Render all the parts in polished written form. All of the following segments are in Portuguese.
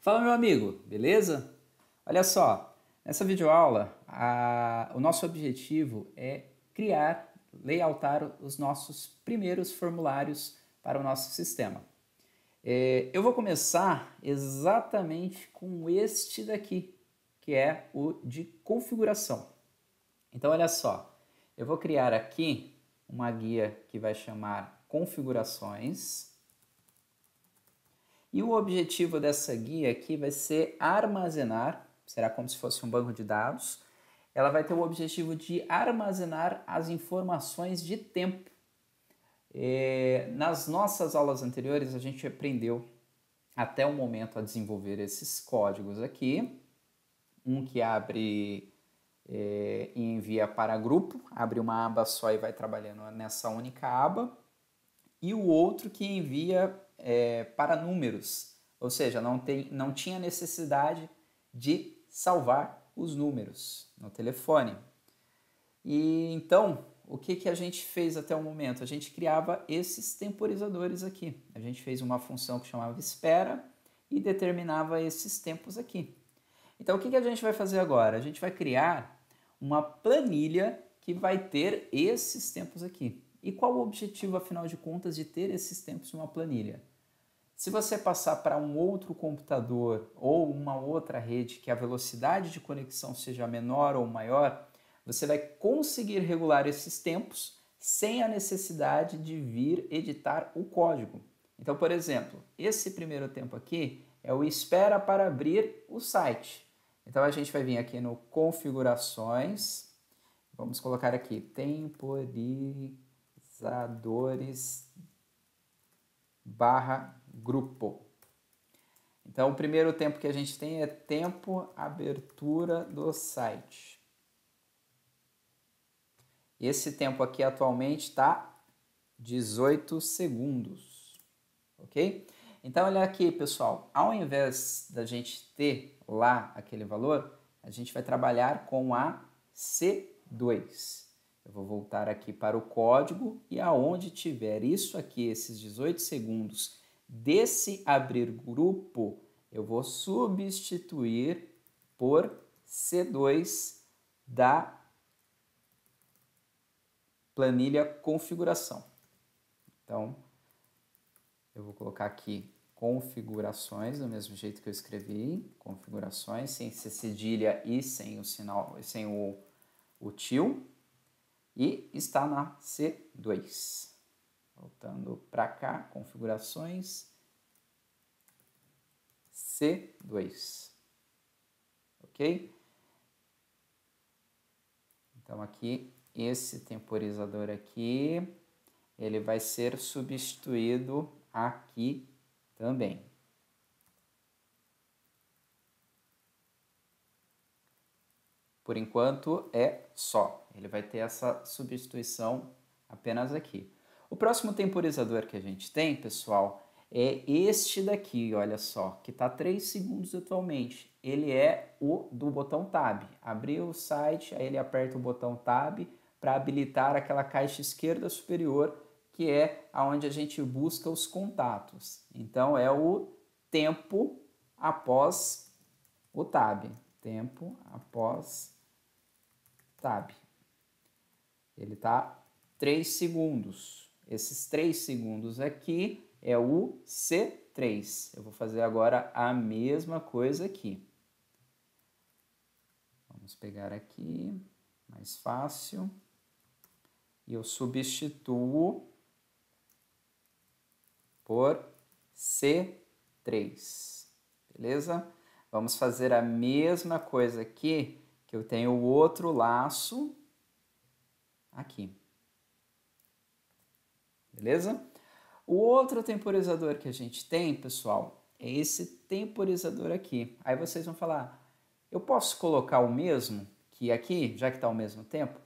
Fala, meu amigo, beleza? Olha só, nessa videoaula, o nosso objetivo é criar, layoutar os nossos primeiros formulários para o nosso sistema. Eu vou começar exatamente com este daqui, que é o de configuração. Então, olha só, eu vou criar aqui uma guia que vai chamar configurações. E o objetivo dessa guia aqui vai ser armazenar, será como se fosse um banco de dados. Ela vai ter o objetivo de armazenar as informações de tempo. Nas nossas aulas anteriores, a gente aprendeu até o momento a desenvolver esses códigos aqui. Um que abre e envia para grupo, abre uma aba só e vai trabalhando nessa única aba. E o outro que envia para números, ou seja, não tinha necessidade de salvar os números no telefone. E então, o que a gente fez até o momento? A gente criava esses temporizadores aqui. A gente fez uma função que chamava espera e determinava esses tempos aqui. Então, o que a gente vai fazer agora? A gente vai criar uma planilha que vai ter esses tempos aqui. E qual o objetivo, afinal de contas, de ter esses tempos em uma planilha? Se você passar para um outro computador ou uma outra rede que a velocidade de conexão seja menor ou maior, você vai conseguir regular esses tempos sem a necessidade de vir editar o código. Então, por exemplo, esse primeiro tempo aqui é o espera para abrir o site. Então, a gente vai vir aqui no configurações, vamos colocar aqui temporizadores /grupo. Então, o primeiro tempo que a gente tem é tempo abertura do site. Esse tempo aqui atualmente está 18 segundos, ok? Então, olha aqui, pessoal, ao invés da gente ter lá aquele valor, a gente vai trabalhar com a C2. Eu vou voltar aqui para o código e aonde tiver isso aqui, esses 18 segundos desse abrir grupo, eu vou substituir por C2 da planilha configuração. Então, eu vou colocar aqui configurações, do mesmo jeito que eu escrevi, configurações, sem ser cedilha e sem o sinal, sem o til, e está na C2. Voltando para cá, configurações, C2, ok? Então aqui, esse temporizador aqui, ele vai ser substituído aqui também. Por enquanto é só, ele vai ter essa substituição apenas aqui. O próximo temporizador que a gente tem, pessoal, é este daqui, olha só, que está 3 segundos atualmente. Ele é o do botão Tab. Abriu o site, aí ele aperta o botão Tab para habilitar aquela caixa esquerda superior, que é onde a gente busca os contatos. Então, é o tempo após o Tab. Tempo após Tab. Ele está 3 segundos. Esses 3 segundos aqui é o C3. Eu vou fazer agora a mesma coisa aqui. Vamos pegar aqui, mais fácil. E eu substituo por C3. Beleza? Vamos fazer a mesma coisa aqui, que eu tenho o outro laço aqui. Beleza? O outro temporizador que a gente tem, pessoal, é esse temporizador aqui. Aí vocês vão falar, eu posso colocar o mesmo que aqui, já que está ao mesmo tempo?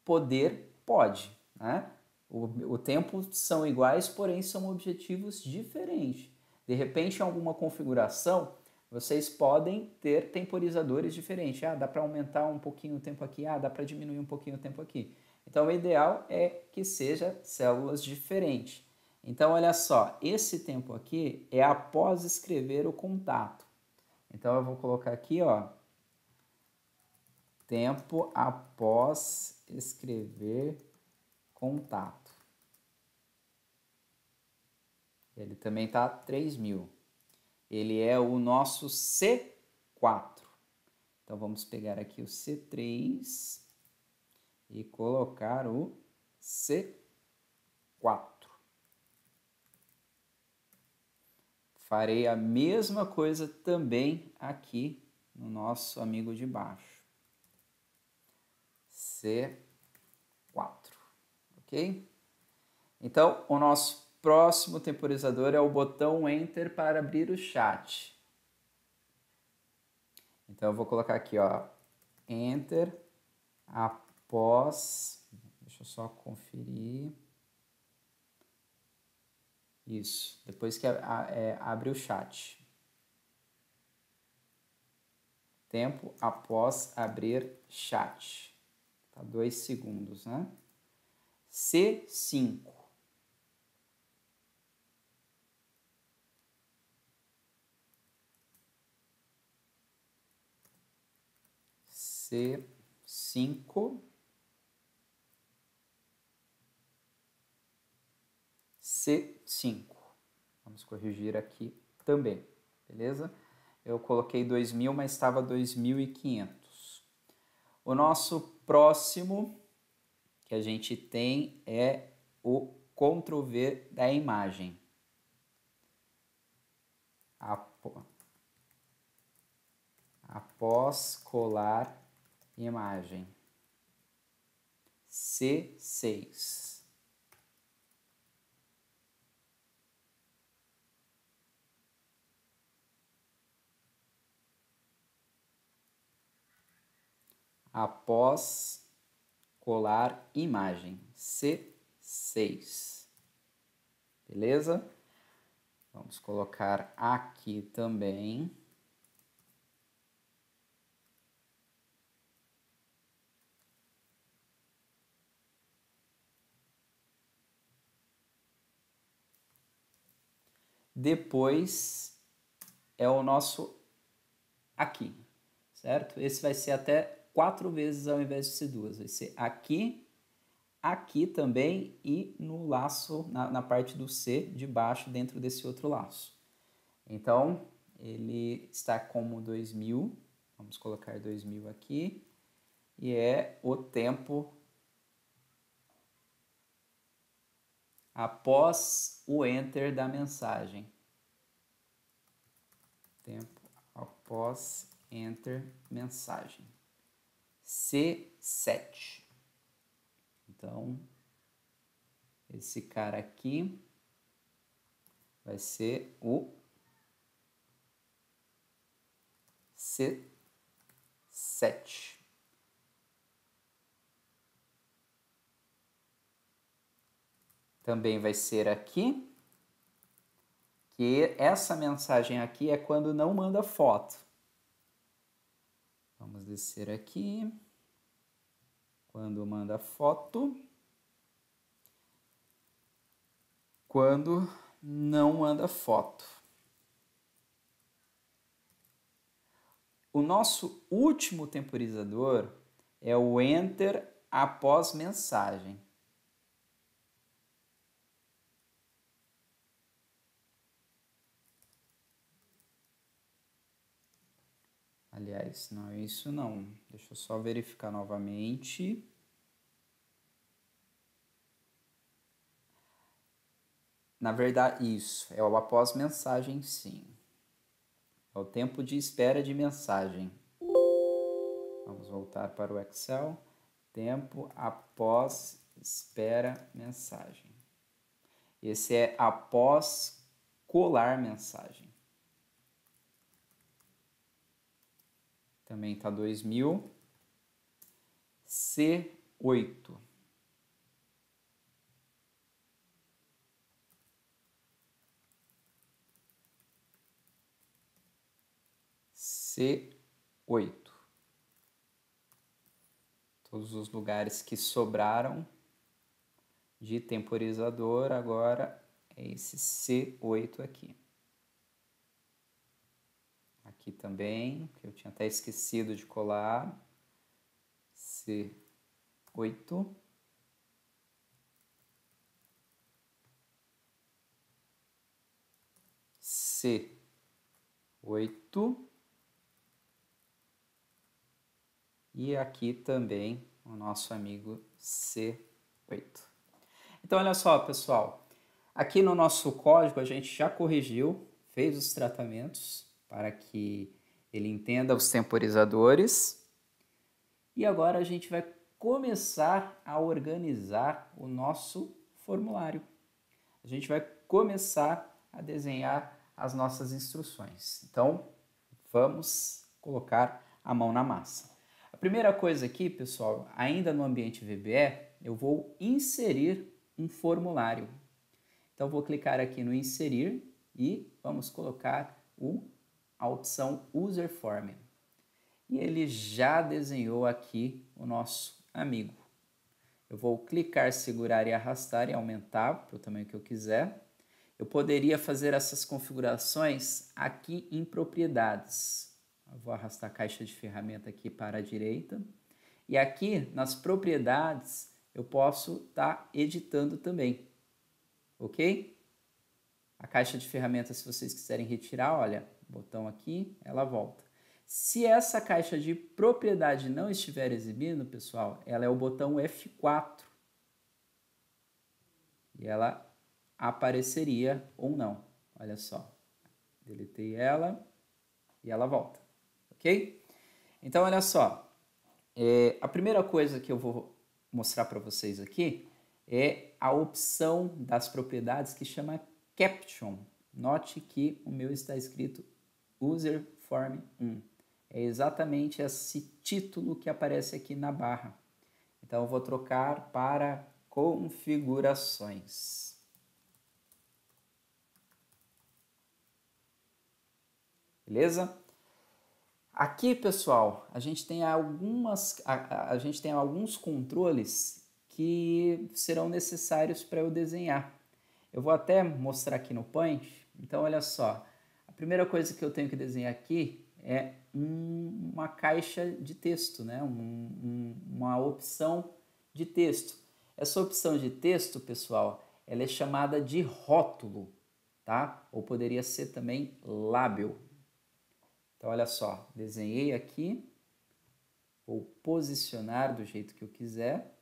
Poder, pode, né? O tempo são iguais, porém são objetivos diferentes. De repente, em alguma configuração, vocês podem ter temporizadores diferentes. Ah, dá para aumentar um pouquinho o tempo aqui, dá para diminuir um pouquinho o tempo aqui. Então, o ideal é que seja células diferentes. Então, olha só, esse tempo aqui é após escrever o contato. Então, eu vou colocar aqui, ó, tempo após escrever contato. Ele também tá 3.000. Ele é o nosso C4. Então, vamos pegar aqui o C3 e colocar o C4. Farei a mesma coisa também aqui no nosso amigo de baixo. C4, ok? Então, o nosso próximo temporizador é o botão Enter para abrir o chat. Então, eu vou colocar aqui, ó, Enter após... Deixa eu só conferir. Isso, depois que abre o chat. Tempo após abrir chat. Tá, 2 segundos, né? C5. C5. C5. Vamos corrigir aqui também, beleza? Eu coloquei 2.000, mas estava 2.500. O nosso próximo que a gente tem é o Ctrl+V da imagem. Após colar imagem. C6. Após colar imagem. C6. Beleza? Vamos colocar aqui também. Depois é o nosso aqui, certo? Esse vai ser até 4 vezes ao invés de ser 2. Vai ser aqui, aqui também e no laço, na parte do C de baixo dentro desse outro laço. Então, ele está como 2.000. Vamos colocar 2.000 aqui. E é o tempo após o enter da mensagem. Tempo após enter mensagem. C7. Então, esse cara aqui vai ser o C7. Também vai ser aqui, que essa mensagem aqui é quando não manda foto. Vamos descer aqui. Quando manda foto. Quando não manda foto. O nosso último temporizador é o enter após mensagem. Aliás, não é isso não. Deixa eu só verificar novamente. Na verdade, isso. É o após mensagem, sim. É o tempo de espera de mensagem. Vamos voltar para o Excel. Tempo após espera mensagem. Esse é após colar mensagem. Também está 2.000. C8. C8. Todos os lugares que sobraram de temporizador, agora é esse C8 aqui. Aqui também, que eu tinha até esquecido de colar. C8. C8. E aqui também o nosso amigo C8. Então, olha só, pessoal. Aqui no nosso código a gente já corrigiu, fez os tratamentos para que ele entenda os temporizadores. E agora a gente vai começar a organizar o nosso formulário. A gente vai começar a desenhar as nossas instruções. Então, vamos colocar a mão na massa. A primeira coisa aqui, pessoal, ainda no ambiente VBE, eu vou inserir um formulário. Então, vou clicar aqui no inserir e vamos colocar a opção User Form. E ele já desenhou aqui o nosso amigo. Eu vou clicar, segurar e arrastar e aumentar para o tamanho que eu quiser. Eu poderia fazer essas configurações aqui em propriedades. Eu vou arrastar a caixa de ferramenta aqui para a direita. E aqui nas propriedades eu posso estar editando também. Ok? A caixa de ferramentas, se vocês quiserem retirar, olha, botão aqui, ela volta. Se essa caixa de propriedade não estiver exibindo, pessoal, ela é o botão F4. E ela apareceria ou não. Olha só. Deletei ela e ela volta. Ok? Então, olha só. A primeira coisa que eu vou mostrar para vocês aqui é a opção das propriedades que chama Caption. Note que o meu está escrito User Form 1. É exatamente esse título que aparece aqui na barra. Então, eu vou trocar para configurações. Beleza? Aqui, pessoal, a gente tem alguns controles que serão necessários para eu desenhar. Eu vou até mostrar aqui no Paint. Então, olha só. A primeira coisa que eu tenho que desenhar aqui é uma caixa de texto, né? Uma opção de texto. Essa opção de texto, pessoal, ela é chamada de rótulo, tá? Ou poderia ser também label. Então, olha só, desenhei aqui, vou posicionar do jeito que eu quiser.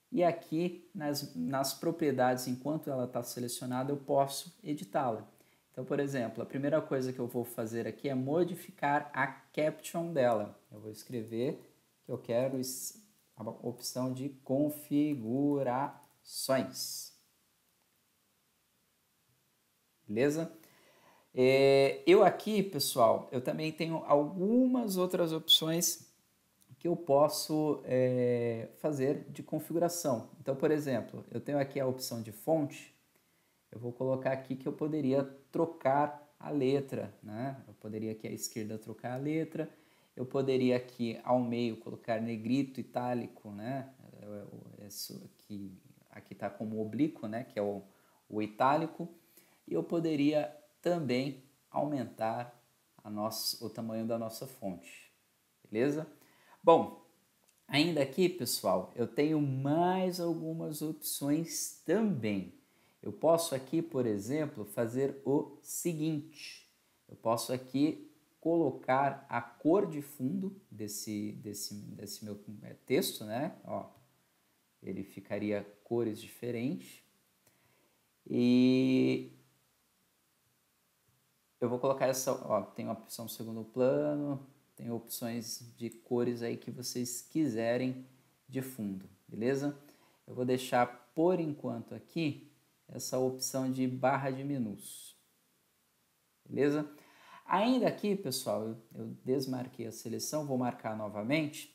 E aqui, nas propriedades, enquanto ela está selecionada, eu posso editá-la. Então, por exemplo, a primeira coisa que eu vou fazer aqui é modificar a caption dela. Eu vou escrever que eu quero a opção de configurações. Beleza? Eu aqui, pessoal, eu também tenho algumas outras opções que eu posso fazer de configuração. Então, por exemplo, eu tenho aqui a opção de fonte. Eu vou colocar aqui que eu poderia trocar a letra, né? Eu poderia aqui à esquerda trocar a letra. Eu poderia aqui ao meio colocar negrito, itálico, né? Isso aqui está como oblíquo, né? Que é o itálico. E eu poderia também aumentar o tamanho da nossa fonte, beleza? Bom, ainda aqui, pessoal, eu tenho mais algumas opções também. Eu posso aqui, por exemplo, fazer o seguinte. Eu posso aqui colocar a cor de fundo desse meu texto, né? Ó, ele ficaria cores diferentes. E eu vou colocar tem uma opção segundo plano, tem opções de cores aí que vocês quiserem de fundo, beleza? Eu vou deixar por enquanto aqui essa opção de barra de menus, beleza? Ainda aqui, pessoal, eu desmarquei a seleção, vou marcar novamente.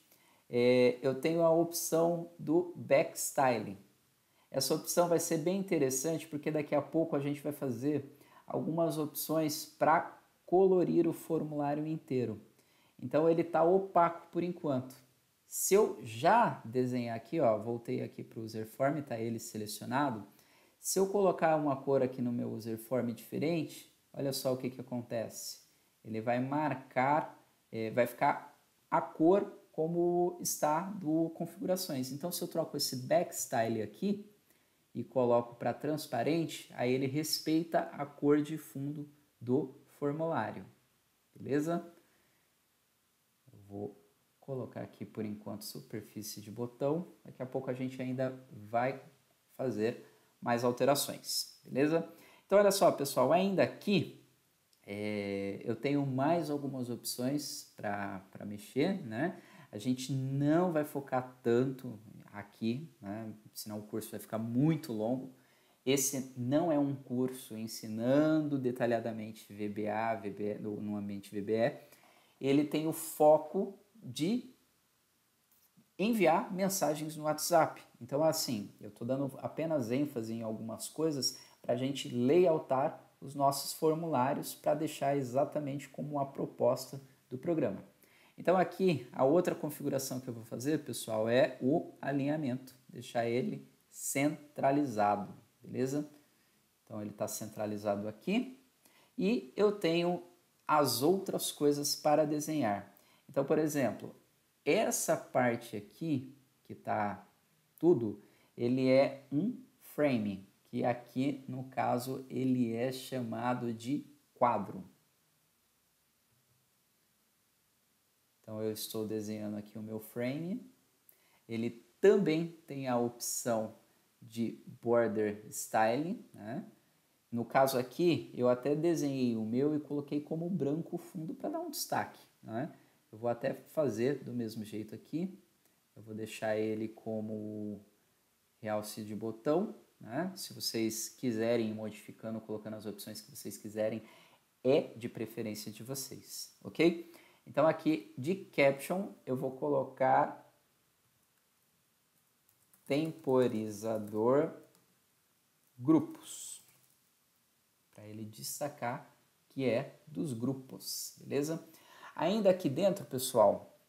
Eu tenho a opção do backstyling. Essa opção vai ser bem interessante porque daqui a pouco a gente vai fazer algumas opções para colorir o formulário inteiro. Então ele está opaco por enquanto. Se eu já desenhar aqui, ó, voltei aqui para o User Form, está ele selecionado. Se eu colocar uma cor aqui no meu User Form diferente, olha só o que acontece. Ele vai marcar, vai ficar a cor como está do configurações. Então, se eu troco esse backstyle aqui e coloco para transparente, aí ele respeita a cor de fundo do formulário, beleza? Eu vou colocar aqui por enquanto superfície de botão, daqui a pouco a gente ainda vai fazer mais alterações, beleza? Então olha só pessoal, ainda aqui eu tenho mais algumas opções para mexer, né? A gente não vai focar tanto aqui, né? Senão o curso vai ficar muito longo. Esse não é um curso ensinando detalhadamente VBA, no ambiente VBE. Ele tem o foco de enviar mensagens no WhatsApp. Então, assim, eu estou dando apenas ênfase em algumas coisas para a gente layoutar os nossos formulários para deixar exatamente como a proposta do programa. Então, aqui, a outra configuração que eu vou fazer, pessoal, é o alinhamento, deixar ele centralizado, beleza? Então, ele está centralizado aqui e eu tenho as outras coisas para desenhar. Então, por exemplo, essa parte aqui, que está tudo, ele é um frame, que aqui, no caso, ele é chamado de quadro. Então, eu estou desenhando aqui o meu frame. Ele também tem a opção de border style, né? No caso aqui, eu até desenhei o meu e coloquei como branco o fundo para dar um destaque, né? Eu vou até fazer do mesmo jeito aqui. Eu vou deixar ele como realce de botão, né? Se vocês quiserem ir modificando, colocando as opções que vocês quiserem, é de preferência de vocês, ok? Então aqui de caption eu vou colocar temporizador grupos, para ele destacar que é dos grupos, beleza? Ainda aqui dentro, pessoal,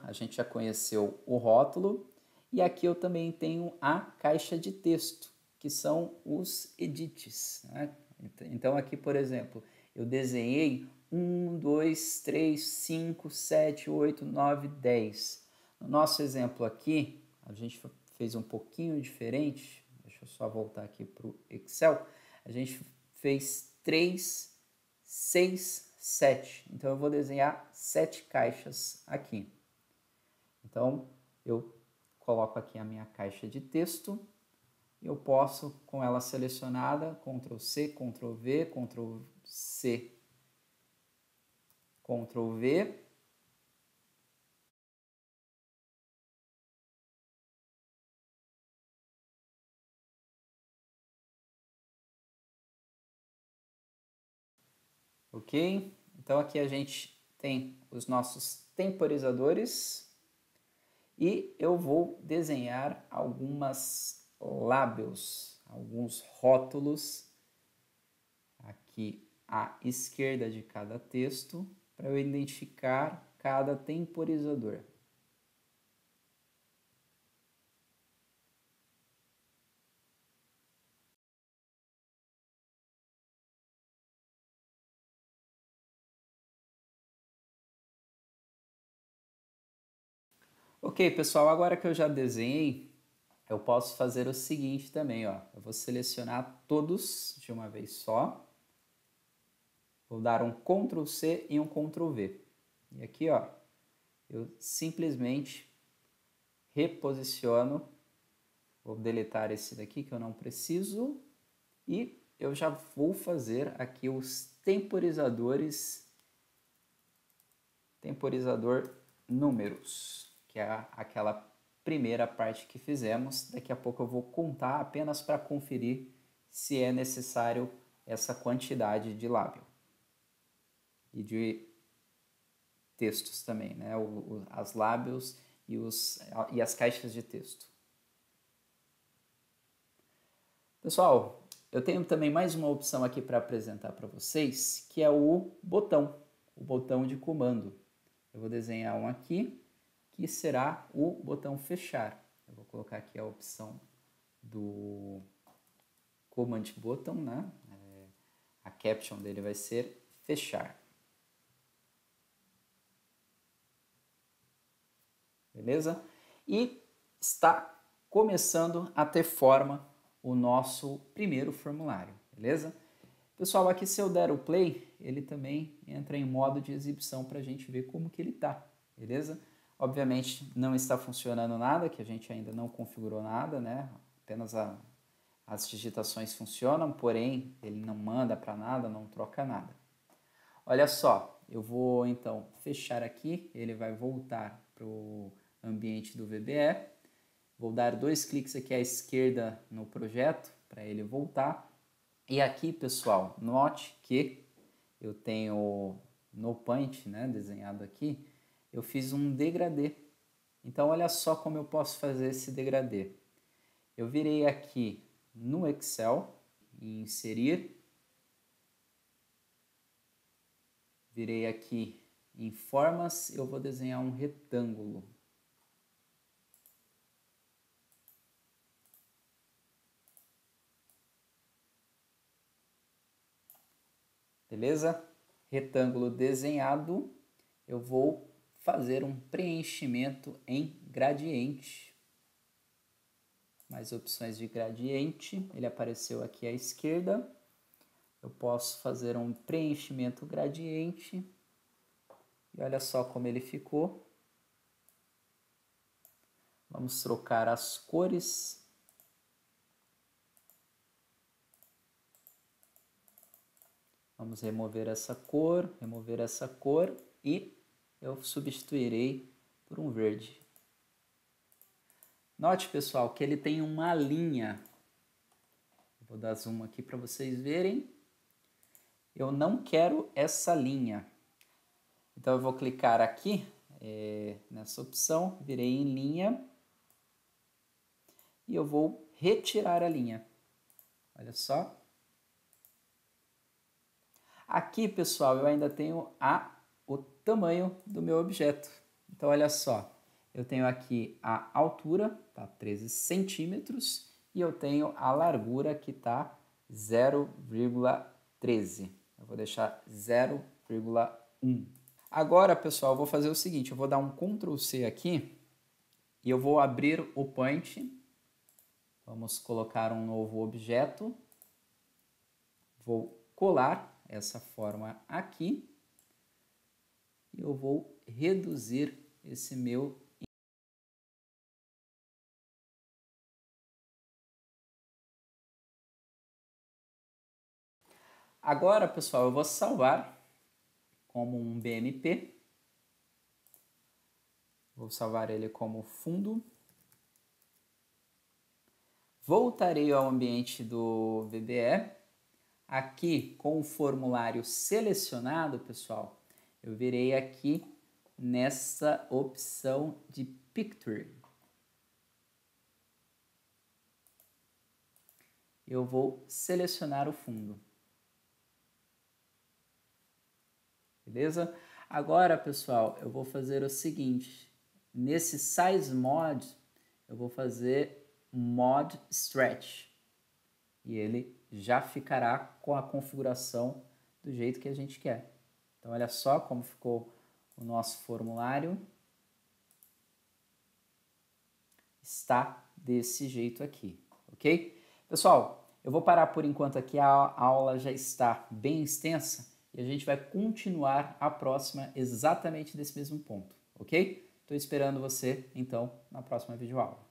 a gente já conheceu o rótulo, e aqui eu também tenho a caixa de texto, que são os edits, né? Então aqui, por exemplo, eu desenhei 1, 2, 3, 5, 7, 8, 9, 10. No nosso exemplo aqui, a gente fez um pouquinho diferente, deixa eu só voltar aqui para o Excel, a gente fez 3, 6, 7. Então eu vou desenhar 7 caixas aqui. Então eu coloco aqui a minha caixa de texto. Eu posso, com ela selecionada, Ctrl C, Ctrl V, Ctrl C, Ctrl V. Ok? Então aqui a gente tem os nossos temporizadores e eu vou desenhar algumas lábios, alguns rótulos aqui à esquerda de cada texto para eu identificar cada temporizador. Ok, pessoal, agora que eu já desenhei, eu posso fazer o seguinte também, ó. Eu vou selecionar todos de uma vez só. Vou dar um Ctrl C e um Ctrl V. E aqui, ó, eu simplesmente reposiciono. Vou deletar esse daqui que eu não preciso. E eu já vou fazer aqui os temporizador números, que é aquela primeira parte que fizemos. Daqui a pouco eu vou contar apenas para conferir se é necessário essa quantidade de lábio e de textos também, né? As lábios e as caixas de texto. Pessoal, eu tenho também mais uma opção aqui para apresentar para vocês, que é o botão de comando. Eu vou desenhar um aqui, que será o botão fechar. Eu vou colocar aqui a opção do Command Button, né? A caption dele vai ser fechar. Beleza? E está começando a ter forma o nosso primeiro formulário, beleza? Pessoal, aqui se eu der o play, ele também entra em modo de exibição para a gente ver como que ele tá, beleza? Obviamente não está funcionando nada, que a gente ainda não configurou nada, né? Apenas as digitações funcionam, porém ele não manda para nada, não troca nada. Olha só, eu vou então fechar aqui, ele vai voltar para o ambiente do VBE. Vou dar 2 cliques aqui à esquerda no projeto para ele voltar. E aqui, pessoal, note que eu tenho no Paint, né, desenhado aqui, eu fiz um degradê. Então, olha só como eu posso fazer esse degradê. Eu virei aqui no Excel, em inserir, virei aqui em formas, eu vou desenhar um retângulo. Beleza? Retângulo desenhado, eu vou fazer um preenchimento em gradiente. Mais opções de gradiente, ele apareceu aqui à esquerda. Eu posso fazer um preenchimento gradiente. E olha só como ele ficou. Vamos trocar as cores. Vamos remover essa cor e eu substituirei por um verde. Note, pessoal, que ele tem uma linha. Vou dar zoom aqui para vocês verem. Eu não quero essa linha. Então eu vou clicar aqui nessa opção, virei em linha e eu vou retirar a linha. Olha só. Aqui, pessoal, eu ainda tenho o tamanho do meu objeto. Então, olha só, eu tenho aqui a altura, tá 13 centímetros, e eu tenho a largura que tá 0,13. Eu vou deixar 0,1. Agora, pessoal, eu vou fazer o seguinte, eu vou dar um Ctrl C aqui e eu vou abrir o Paint. Vamos colocar um novo objeto. Vou colar essa forma aqui e eu vou reduzir esse meu. Agora, pessoal, eu vou salvar como um BMP. Vou salvar ele como fundo. Voltarei ao ambiente do VBE. Aqui, com o formulário selecionado, pessoal, eu virei aqui nessa opção de Picture. Eu vou selecionar o fundo. Beleza? Agora, pessoal, eu vou fazer o seguinte. Nesse Size Mod, eu vou fazer Mod Stretch. E ele já ficará com a configuração do jeito que a gente quer. Então, olha só como ficou o nosso formulário. Está desse jeito aqui, ok? Pessoal, eu vou parar por enquanto aqui, a aula já está bem extensa e a gente vai continuar a próxima exatamente desse mesmo ponto, ok? Estou esperando você, então, na próxima videoaula.